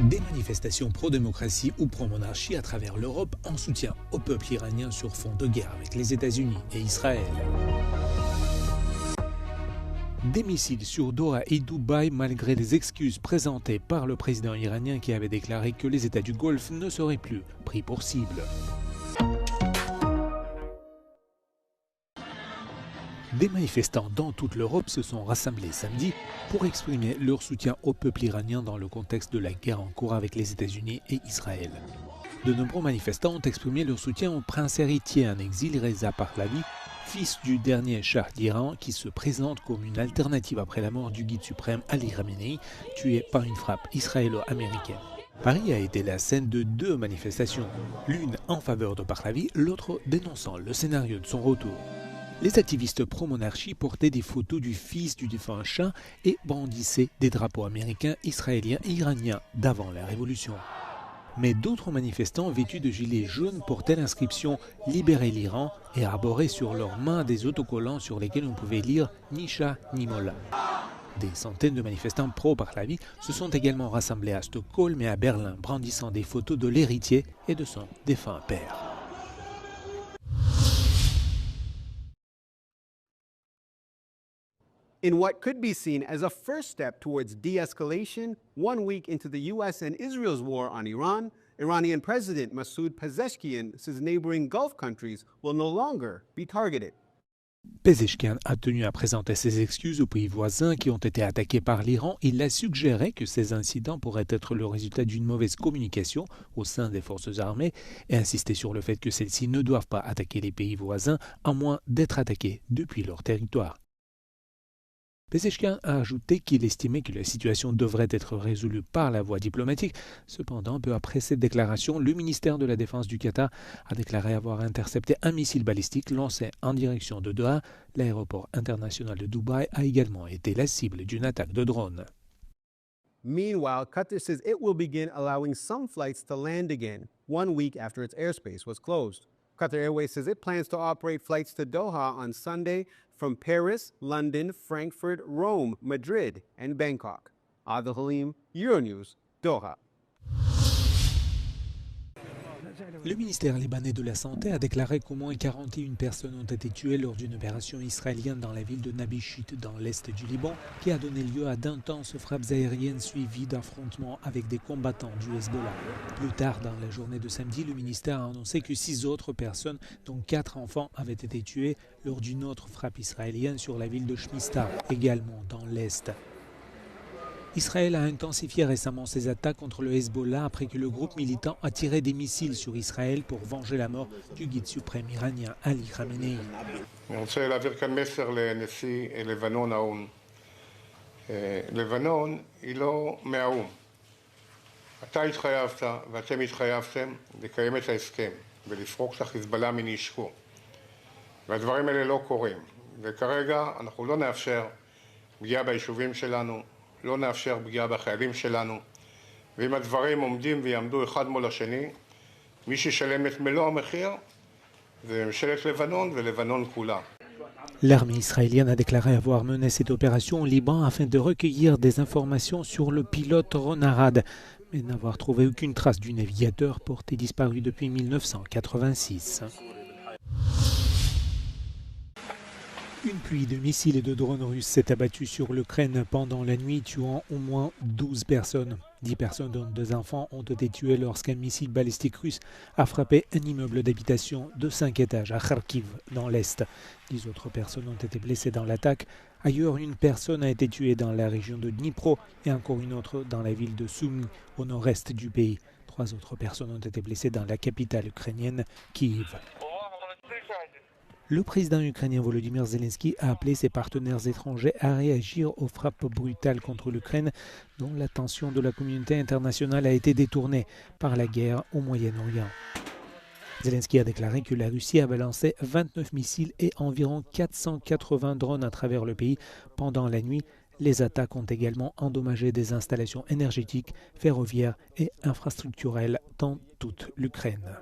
Des manifestations pro-démocratie ou pro-monarchie à travers l'Europe en soutien au peuple iranien sur fond de guerre avec les États-Unis et Israël. Des missiles sur Doha et Dubaï malgré les excuses présentées par le président iranien qui avait déclaré que les États du Golfe ne seraient plus pris pour cible. Des manifestants dans toute l'Europe se sont rassemblés samedi pour exprimer leur soutien au peuple iranien dans le contexte de la guerre en cours avec les États-Unis et Israël. De nombreux manifestants ont exprimé leur soutien au prince héritier en exil Reza Pahlavi, fils du dernier Shah d'Iran qui se présente comme une alternative après la mort du guide suprême Ali Khamenei, tué par une frappe israélo-américaine. Paris a été la scène de deux manifestations, l'une en faveur de Pahlavi, l'autre dénonçant le scénario de son retour. Les activistes pro-monarchie portaient des photos du fils du défunt Shah et brandissaient des drapeaux américains, israéliens et iraniens d'avant la Révolution. Mais d'autres manifestants vêtus de gilets jaunes portaient l'inscription « Libérez l'Iran » et arboraient sur leurs mains des autocollants sur lesquels on pouvait lire « Ni Shah ni Mollah ». Des centaines de manifestants pro-Pahlavi se sont également rassemblés à Stockholm et à Berlin, brandissant des photos de l'héritier et de son défunt père. In what could be seen as a first step towards de-escalation, 1 week into the U.S. and Israel's war on Iran, Iranian President Masoud Pezeshkian says neighboring Gulf countries will no longer be targeted. Pezeshkian a tenu à présenter ses excuses aux pays voisins qui ont été attaqués par l'Iran. Il a suggéré que ces incidents pourraient être le résultat d'une mauvaise communication au sein des forces armées et insisté sur le fait que celles-ci ne doivent pas attaquer les pays voisins à moins d'être attaquées depuis leur territoire. Pezeshkian a ajouté qu'il estimait que la situation devrait être résolue par la voie diplomatique. Cependant, peu après cette déclaration, le ministère de la Défense du Qatar a déclaré avoir intercepté un missile balistique lancé en direction de Doha. L'aéroport international de Dubaï a également été la cible d'une attaque de drone. Meanwhile, Qatar says it will begin allowing some flights to land again 1 week after its airspace was closed. Qatar Airways says it plans to operate flights to Doha on Sunday from Paris, London, Frankfurt, Rome, Madrid, and Bangkok. Adil Halim, Euronews, Doha. Le ministère libanais de la Santé a déclaré qu'au moins 41 personnes ont été tuées lors d'une opération israélienne dans la ville de Nabishit, dans l'est du Liban, qui a donné lieu à d'intenses frappes aériennes suivies d'affrontements avec des combattants du Hezbollah. Plus tard dans la journée de samedi, le ministère a annoncé que 6 autres personnes, dont 4 enfants, avaient été tuées lors d'une autre frappe israélienne sur la ville de Shmista, également dans l'est. Israël a intensifié récemment ses attaques contre le Hezbollah après que le groupe militant a tiré des missiles sur Israël pour venger la mort du guide suprême iranien Ali Khamenei. אני רוצה להעביר כאן מסר לנשיא לבנון האו"ם. לבנון היא לא מהאו"ם. אתה התחייבת ואתם התחייבתם לקיים את ההסכם ולפרוק את החיזבאללה מנשקו. והדברים האלה לא קורים. וכרגע אנחנו לא נאפשר פגיעה ביישובים שלנו. לא נאפשר פגיעה בחיילים שלנו, ואם הדברים עומדים ויעמדו אחד מול השני, מי שישלם את מלוא המחיר זה ממשלת לבנון ולבנון כולה. L'armée israélienne a déclaré avoir mené cette opération au Liban afin de recueillir des informations sur le pilote Ron Arad, mais n'avoir trouvé aucune trace du navigateur porté disparu depuis 1986. Une pluie de missiles et de drones russes s'est abattue sur l'Ukraine pendant la nuit, tuant au moins 12 personnes. 10 personnes, dont 2 enfants, ont été tuées lorsqu'un missile balistique russe a frappé un immeuble d'habitation de 5 étages à Kharkiv, dans l'Est. 10 autres personnes ont été blessées dans l'attaque. Ailleurs, une personne a été tuée dans la région de Dnipro et encore une autre dans la ville de Sumy, au nord-est du pays. 3 autres personnes ont été blessées dans la capitale ukrainienne, Kiev. Le président ukrainien Volodymyr Zelensky a appelé ses partenaires étrangers à réagir aux frappes brutales contre l'Ukraine, dont l'attention de la communauté internationale a été détournée par la guerre au Moyen-Orient. Zelensky a déclaré que la Russie a balancé 29 missiles et environ 480 drones à travers le pays pendant la nuit. Les attaques ont également endommagé des installations énergétiques, ferroviaires et infrastructurelles dans toute l'Ukraine.